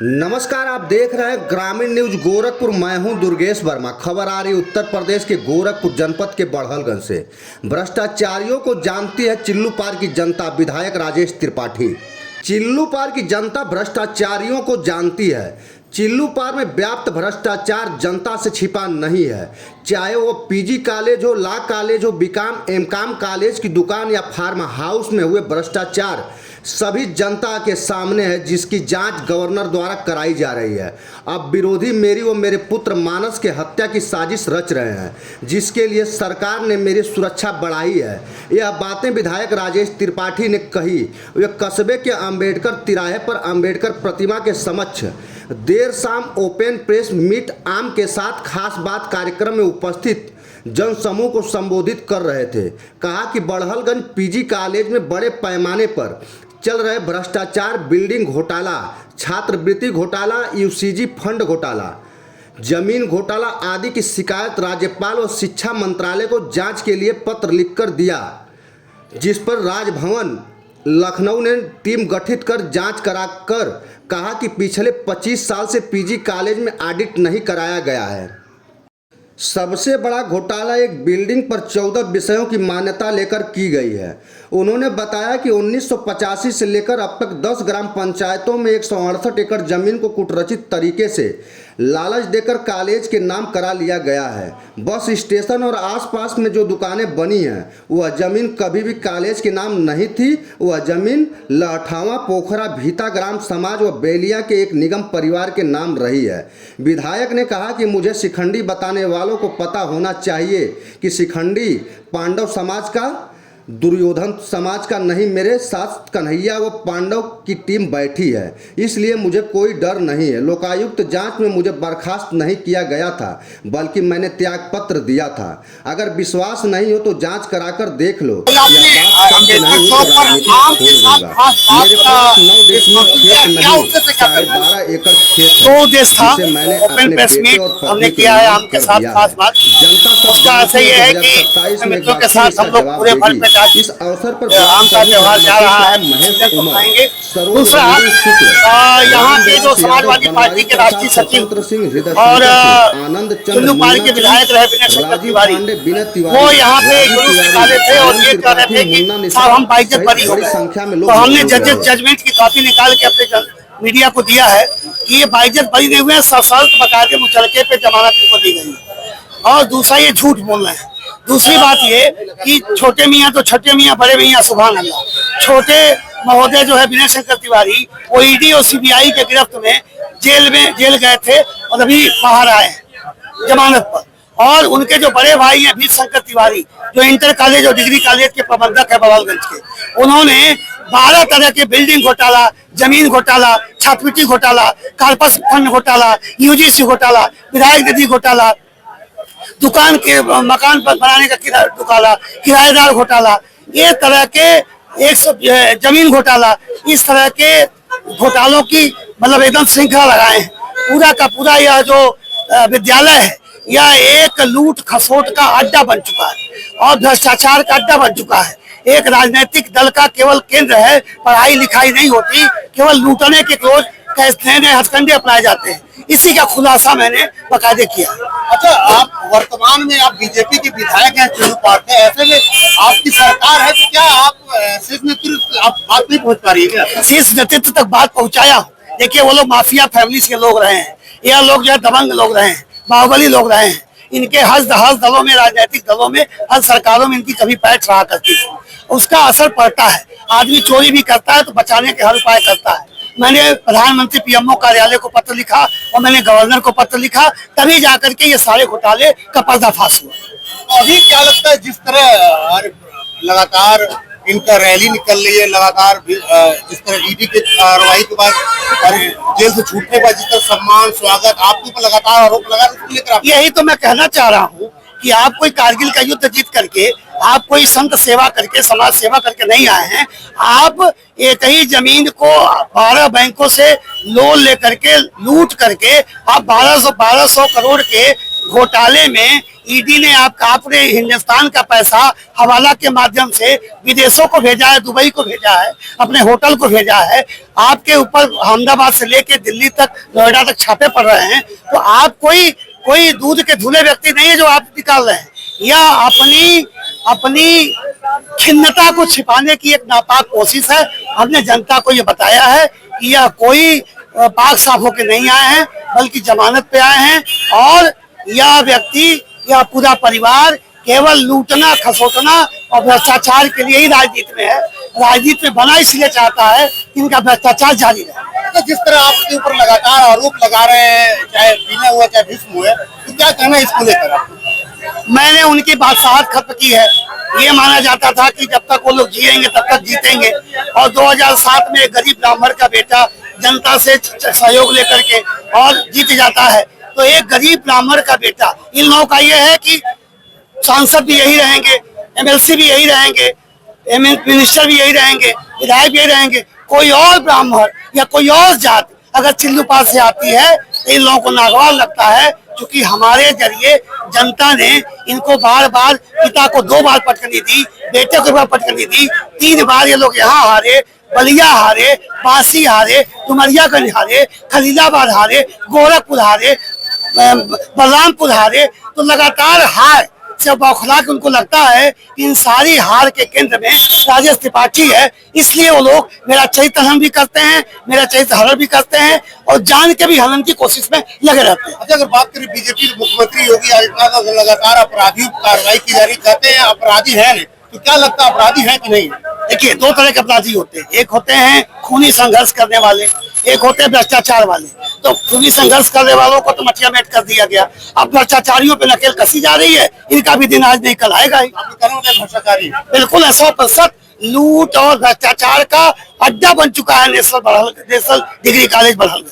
नमस्कार, आप देख रहे हैं ग्रामीण न्यूज गोरखपुर। मैं हूं दुर्गेश वर्मा। खबर आ रही उत्तर प्रदेश के गोरखपुर जनपद के बड़हलगंज से। भ्रष्टाचारियों को जानती है चिल्लू पार की जनता, विधायक राजेश त्रिपाठी। चिल्लू पार की जनता भ्रष्टाचारियों को जानती है। चिल्लू पार में व्याप्त भ्रष्टाचार जनता से छिपा नहीं है। चाहे वो पीजी कॉलेज हो, लॉ कॉलेज हो, बीकॉम एमकॉम कॉलेज की दुकान या फार्म हाउस में हुए भ्रष्टाचार सभी जनता के सामने है, जिसकी जांच गवर्नर द्वारा कराई जा रही है। अब विरोधी मेरी व मेरे पुत्र मानस के हत्या की साजिश रच रहे हैं, जिसके लिए सरकार ने मेरी सुरक्षा बढ़ाई है। यह बातें विधायक राजेश त्रिपाठी ने कही। वे कस्बे के अंबेडकर तिराहे पर अंबेडकर प्रतिमा के समक्ष देर शाम ओपन प्रेस मीट आम के साथ खास बात कार्यक्रम में उपस्थित जनसमूह को संबोधित कर रहे थे। कहा कि बड़हलगंज पीजी कॉलेज में बड़े पैमाने पर चल रहे भ्रष्टाचार, बिल्डिंग घोटाला, छात्रवृत्ति घोटाला, यूसीजी फंड घोटाला, जमीन घोटाला आदि की शिकायत राज्यपाल और शिक्षा मंत्रालय को जांच के लिए पत्र लिखकर दिया, जिस पर राजभवन लखनऊ ने टीम गठित कर जांच कराकर कहा कि पिछले 25 साल से पीजी कॉलेज में ऑडिट नहीं कराया गया है। सबसे बड़ा घोटाला एक बिल्डिंग पर 14 विषयों की मान्यता लेकर की गई है। उन्होंने बताया कि 1985 से लेकर अब तक 10 ग्राम पंचायतों में 168 एकड़ जमीन को कुटरचित तरीके से लालच देकर कॉलेज के नाम करा लिया गया है। बस स्टेशन और आसपास में जो दुकानें बनी हैं, वह जमीन कभी भी कॉलेज के नाम नहीं थी। वह जमीन लहठावा, पोखरा, भीता ग्राम समाज व बेलिया के एक निगम परिवार के नाम रही है। विधायक ने कहा कि मुझे शिखंडी बताने वालों को पता होना चाहिए कि शिखंडी पांडव समाज का, दुर्योधन समाज का नहीं। मेरे साथ कन्हैया व पांडव की टीम बैठी है, इसलिए मुझे कोई डर नहीं है। लोकायुक्त जांच में मुझे बर्खास्त नहीं किया गया था, बल्कि मैंने त्याग पत्र दिया था। अगर विश्वास नहीं हो तो जांच कराकर देख लो। यह बात सच नहीं हो तो राजनीति छोड़ दूंगा। मेरे पास 9 डेसिमल खेत नहीं, 12.5 एकड़ खेत है, जिसे मैंने अपने बेटे और पत्नी के नाम कर दिया है। जनता सब जानती है कि 2027 में एक बार फिर इसका जवाब देगी। इस अवसर पर आम का त्योहार जा रहा है, महेश उमर, दूसरा यहाँ के जो समाजवादी पार्टी के राष्ट्रीय सचिव और आनंद चिल्लू पार के विधायक रहे विनय शंकर तिवारी, वो यहाँ पे जुलूस निकाले थे और ये कह रहे थे कि साहब हम बाइज्जत बरी हो गए। तो हमने जजमेंट की कॉपी निकाल के अपने मीडिया को दिया है कि ये बाइज्जत बरी नहीं हुए, सशर्त बकायदे मुचलके पे जमानत इनको दी गई। और दूसरा ये झूठ बोल रहे हैं। दूसरी बात ये कि छोटे मियाँ तो छोटे मियाँ, बड़े मियाँ सुभान अल्लाह। छोटे महोदय जो है विनय शंकर तिवारी, वो ईडी और सीबीआई के गिरफ्त में जेल गए थे और अभी बाहर आए हैं जमानत पर। और उनके जो बड़े भाई हैं वीर शंकर तिवारी, जो इंटर कॉलेज और डिग्री कॉलेज के प्रबंधक है बड़हलगंज के, उन्होंने 12 तरह के बिल्डिंग घोटाला, जमीन घोटाला, छात्रवृत्ति घोटाला, कार्पस फंड घोटाला, यूजीसी घोटाला, विधायक निधि घोटाला, दुकान के मकान पर बनाने का घोटाला, किराएदार घोटाला, ये तरह के 100 जमीन घोटाला, इस तरह के घोटालों की मतलब एकदम श्रृंखला लगाए हैं। पूरा का पूरा यह जो विद्यालय है, यह एक लूट खसोट का अड्डा बन चुका है और भ्रष्टाचार का अड्डा बन चुका है। एक राजनीतिक दल का केवल केंद्र है, पढ़ाई लिखाई नहीं होती, केवल लूटने के रोज नए हथकंडे अपनाए जाते हैं। इसी का खुलासा मैंने बकायदे किया। अच्छा, आप वर्तमान में आप बीजेपी के विधायक हैं चिल्लू पार में, ऐसे में आपकी सरकार है तो क्या आप शीर्ष नेतृत्व आप बात नहीं पहुंच पा रही है? शीर्ष नेतृत्व तक बात पहुंचाया हूँ। देखिए, वो लोग माफिया फैमिली के लोग रहे हैं, यह लोग जो है दबंग लोग रहे हैं, बाहुबली लोग रहे हैं। इनके हर दलों में, राजनीतिक दलों में, हर सरकारों में इनकी कभी पैठ रहा करती है। उसका असर पड़ता है। आदमी चोरी भी करता है तो बचाने के हर उपाय करता है। मैंने प्रधानमंत्री पीएमओ कार्यालय को पत्र लिखा और मैंने गवर्नर को पत्र लिखा, तभी जाकर के ये सारे घोटाले का पर्दाफाश हुआ। अभी क्या लगता है, जिस तरह लगातार इनका रैली निकल रही है, लगातार जिस तरह ईडी की कार्रवाई के बाद और जेल से छूटने के बाद जिस तरह सम्मान स्वागत आपके ऊपर लगातार आरोप लगा, उसको लेकर यही तो मैं कहना चाह रहा हूँ कि आप कोई कारगिल का युद्ध जीत करके, आप कोई संत सेवा करके, समाज सेवा करके नहीं आए हैं। आप एक ही जमीन को 12 बैंकों से लोन लेकर के, लूट करके आप 1200 करोड़ के घोटाले में ईडी ने आपने हिंदुस्तान का पैसा हवाला के माध्यम से विदेशों को भेजा है, दुबई को भेजा है, अपने होटल को भेजा है। आपके ऊपर अहमदाबाद से लेके दिल्ली तक, नोएडा तक छापे पड़ रहे हैं। तो आप कोई दूध के धुले व्यक्ति नहीं है जो आप निकाल रहे हैं। यह अपनी खिन्नता को छिपाने की एक नापाक कोशिश है। हमने जनता को यह बताया है कि यह कोई पाक साफ होकर नहीं आए हैं, बल्कि जमानत पे आए हैं। और यह व्यक्ति, यह पूरा परिवार केवल लूटना, खसोटना और भ्रष्टाचार के लिए ही राजनीति में है। राजनीति में बना इसलिए चाहता है कि इनका भ्रष्टाचार जारी रहे। तो जिस तरह आपके ऊपर लगातार आरोप लगा रहे हैं, चाहे पीना हुआ चाहे भीष्म हुआ, तो क्या कहना है इसको लेकर आपको? मैंने उनकी बादशाहत खत्म की है। ये माना जाता था कि जब तक वो लोग जिएंगे तब तक जीतेंगे। और 2007 में एक गरीब ब्राह्मण का बेटा जनता से सहयोग लेकर के और जीत जाता है। तो एक गरीब ब्राह्मण का बेटा, इन लोगों का ये है कि सांसद भी यही रहेंगे, एमएलसी भी यही रहेंगे, मिनिस्टर भी यही रहेंगे, विधायक भी यही रहेंगे। कोई और ब्राह्मण या कोई और जात अगर चिल्लूपाल से आती है तो इन लोगों को नागवार लगता है। क्योंकि हमारे जरिए जनता ने इनको बार बार, पिता को 2 बार पटकनी दी, बेटे को 1 बार पटकनी दी, 3 बार ये लोग यहाँ हारे, बलिया हारे, बासी हारे, डुमरियागंज हारे, खलीलाबाद हारे, गोरखपुर हारे, बलरामपुर हारे। तो लगातार हार से बौखला के उनको लगता है कि इन सारी हार के केंद्र में राजेश त्रिपाठी है। इसलिए वो लोग मेरा चरित्र हनन भी करते हैं, मेरा चरित्र हरण भी करते हैं और जान के भी हनन की कोशिश में लगे रहते हैं। अच्छा, अगर बात करें बीजेपी मुख्यमंत्री योगी आदित्यनाथ लगातार अपराधियों पर कार्रवाई की जा रही, कहते हैं अपराधी है नहीं, तो क्या लगता है अपराधी है कि नहीं? देखिए, 2 तरह के अपराधी होते हैं। एक होते हैं खूनी संघर्ष करने वाले, एक होते हैं भ्रष्टाचार वाले। तो खूनी संघर्ष करने वालों को तो मटिया मेट कर दिया गया। अब भ्रष्टाचारियों पे नकेल कसी जा रही है। इनका भी दिन आज नहीं कल आएगा ही। भ्रष्टाचारी बिल्कुल 100% लूट और भ्रष्टाचार का अड्डा बन चुका है नेशनल डिग्री कॉलेज बड़हल।